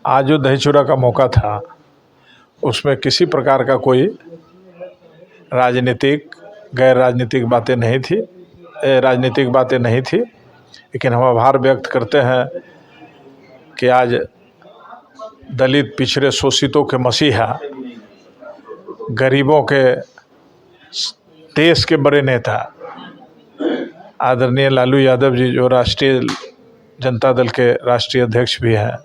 आज जो दही चूड़ा का मौका था उसमें किसी प्रकार का कोई राजनीतिक गैर राजनीतिक बातें नहीं थी, राजनीतिक बातें नहीं थी। लेकिन हम आभार व्यक्त करते हैं कि आज दलित पिछड़े शोषितों के मसीहा, गरीबों के देश के बड़े नेता आदरणीय लालू यादव जी, जो राष्ट्रीय जनता दल के राष्ट्रीय अध्यक्ष भी हैं,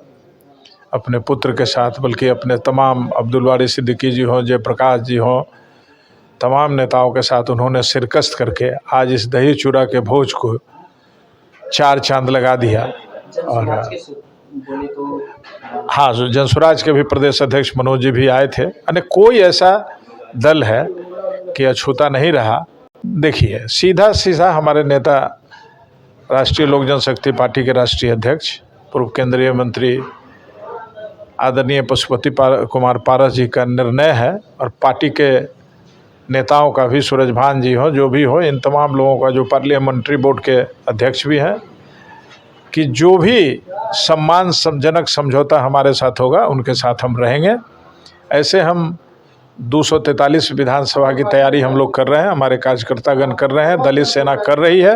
अपने पुत्र के साथ, बल्कि अपने तमाम अब्दुल वारी सिद्दीकी जी हों, जयप्रकाश जी हों, तमाम नेताओं के साथ उन्होंने शिरकत करके आज इस दही चूड़ा के भोज को चार चांद लगा दिया। और हाँ, जनसुराज के भी प्रदेश अध्यक्ष मनोज जी भी आए थे। यानी कोई ऐसा दल है कि अछूता नहीं रहा। देखिए, सीधा सीधा हमारे नेता राष्ट्रीय लोक जनशक्ति पार्टी के राष्ट्रीय अध्यक्ष, पूर्व केंद्रीय मंत्री आदरणीय पशुपति कुमार पारस जी का निर्णय है, और पार्टी के नेताओं का भी, सूरजभान जी हो, जो भी हो, इन तमाम लोगों का, जो पार्लियामेंट्री बोर्ड के अध्यक्ष भी हैं, कि जो भी सम्मानजनक समझौता हमारे साथ होगा उनके साथ हम रहेंगे। ऐसे हम 243 विधानसभा की तैयारी हम लोग कर रहे हैं, हमारे कार्यकर्तागण कर रहे हैं, दलित सेना कर रही है।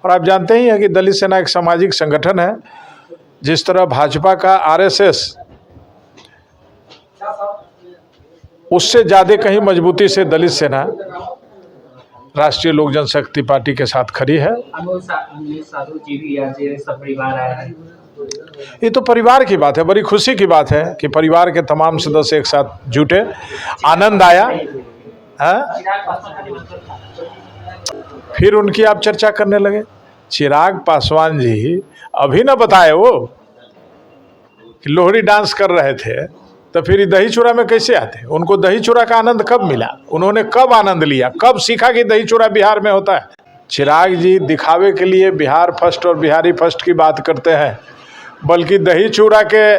और आप जानते ही हैं कि दलित सेना एक सामाजिक संगठन है। जिस तरह भाजपा का आरएसएस, उससे ज़्यादा कहीं मजबूती से दलित सेना राष्ट्रीय लोक जनशक्ति पार्टी के साथ खड़ी है। ये तो परिवार की बात है, बड़ी खुशी की बात है कि परिवार के तमाम सदस्य एक साथ जुटे, आनंद आया है। फिर उनकी आप चर्चा करने लगे। चिराग पासवान जी अभी न बताए वो कि लोहड़ी डांस कर रहे थे, तो फिर दही चूड़ा में कैसे आते? उनको दही चूड़ा का आनंद कब मिला? उन्होंने कब आनंद लिया? कब सीखा कि दही चूड़ा बिहार में होता है? चिराग जी दिखावे के लिए बिहार फर्स्ट और बिहारी फर्स्ट की बात करते हैं, बल्कि दही चूड़ा के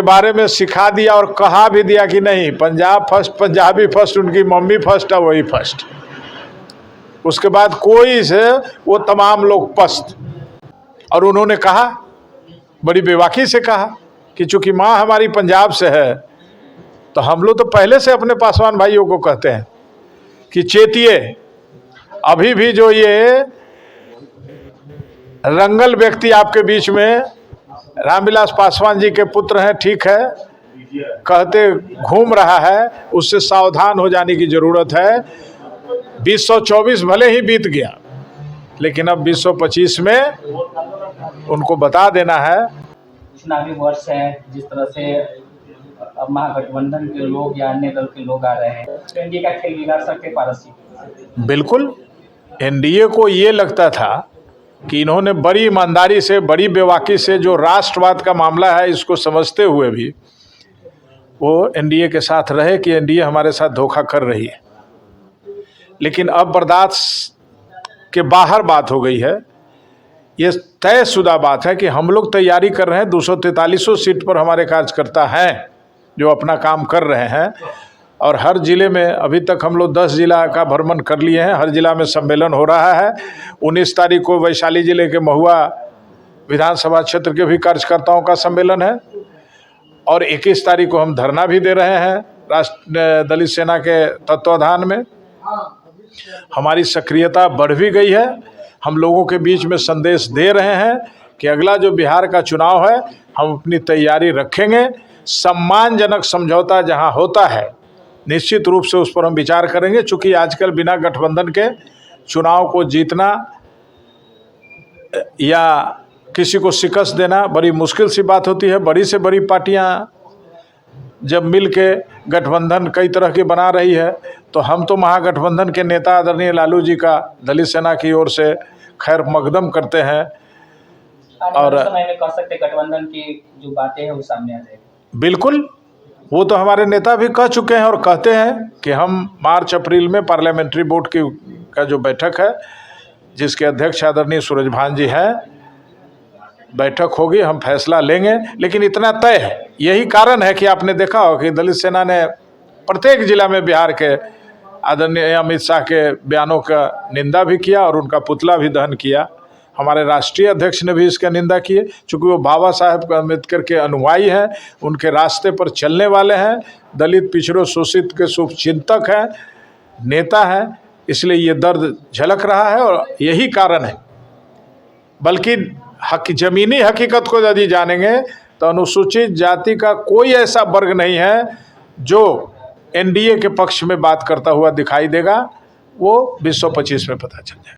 बारे में सिखा दिया और कहा भी दिया कि नहीं, पंजाब फर्स्ट, पंजाबी फर्स्ट, उनकी मम्मी फर्स्ट है, वही फर्स्ट। उसके बाद कोई से वो तमाम लोग पस्त। और उन्होंने कहा, बड़ी बेबाकी से कहा कि चूंकि माँ हमारी पंजाब से है, तो हम लोग तो पहले से अपने पासवान भाइयों को कहते हैं कि चेतिए, अभी भी जो ये रंगल व्यक्ति आपके बीच में रामविलास पासवान जी के पुत्र हैं, ठीक है, कहते घूम रहा है, उससे सावधान हो जाने की जरूरत है। 2024 भले ही बीत गया, लेकिन अब 2025 में उनको बता देना है। चुनावी वर्ष है, जिस तरह से अब महागठबंधन के लोग या अन्य दल के लोग आ रहे हैं, तो एनडीए का खेल बिगाड़ सकते पारस जी? बिल्कुल। एनडीए को ये लगता था कि इन्होंने बड़ी ईमानदारी से, बड़ी बेवाकी से, जो राष्ट्रवाद का मामला है इसको समझते हुए भी वो एनडीए के साथ रहे कि एनडीए हमारे साथ धोखा कर रही है। लेकिन अब बर्दाश्त के बाहर बात हो गई है। ये तयशुदा बात है कि हम लोग तैयारी कर रहे हैं। 243 सीट पर हमारे कार्यकर्ता हैं जो अपना काम कर रहे हैं, और हर जिले में अभी तक हम लोग 10 जिला का भ्रमण कर लिए हैं। हर जिला में सम्मेलन हो रहा है। 19 तारीख को वैशाली जिले के महुआ विधानसभा क्षेत्र के भी कार्यकर्ताओं का सम्मेलन है, और 21 तारीख को हम धरना भी दे रहे हैं राष्ट्र दलित सेना के तत्वाधान में। हमारी सक्रियता बढ़ भी गई है। हम लोगों के बीच में संदेश दे रहे हैं कि अगला जो बिहार का चुनाव है, हम अपनी तैयारी रखेंगे। सम्मानजनक समझौता जहां होता है, निश्चित रूप से उस पर हम विचार करेंगे। चूँकि आजकल बिना गठबंधन के चुनाव को जीतना या किसी को शिकस्त देना बड़ी मुश्किल सी बात होती है। बड़ी से बड़ी पार्टियां जब मिल के गठबंधन कई तरह की बना रही है, तो हम तो महागठबंधन के नेता आदरणीय लालू जी का दलित सेना की ओर से खैर मकदम करते हैं। और समय में कह सकते गठबंधन की जो बातें हैं वो सामने आ जाएगी। बिल्कुल, वो तो हमारे नेता भी कह चुके हैं और कहते हैं कि हम मार्च अप्रैल में पार्लियामेंट्री बोर्ड का जो बैठक है, जिसके अध्यक्ष आदरणीय सूरजभान जी हैं, बैठक होगी, हम फैसला लेंगे। लेकिन इतना तय है, यही कारण है कि आपने देखा हो कि दलित सेना ने प्रत्येक जिला में बिहार के आदरणीय अमित शाह के बयानों का निंदा भी किया और उनका पुतला भी दहन किया। हमारे राष्ट्रीय अध्यक्ष ने भी इसका निंदा की है, चूँकि वो बाबा साहेब अम्बेडकर के अनुयायी हैं, उनके रास्ते पर चलने वाले हैं, दलित पिछड़ों शोषित के शुभचिंतक हैं, नेता हैं, इसलिए ये दर्द झलक रहा है और यही कारण है। बल्कि ज़मीनी हकीकत को यदि जानेंगे तो अनुसूचित जाति का कोई ऐसा वर्ग नहीं है जो एनडीए के पक्ष में बात करता हुआ दिखाई देगा, वो 2025 में पता चल जाएगा।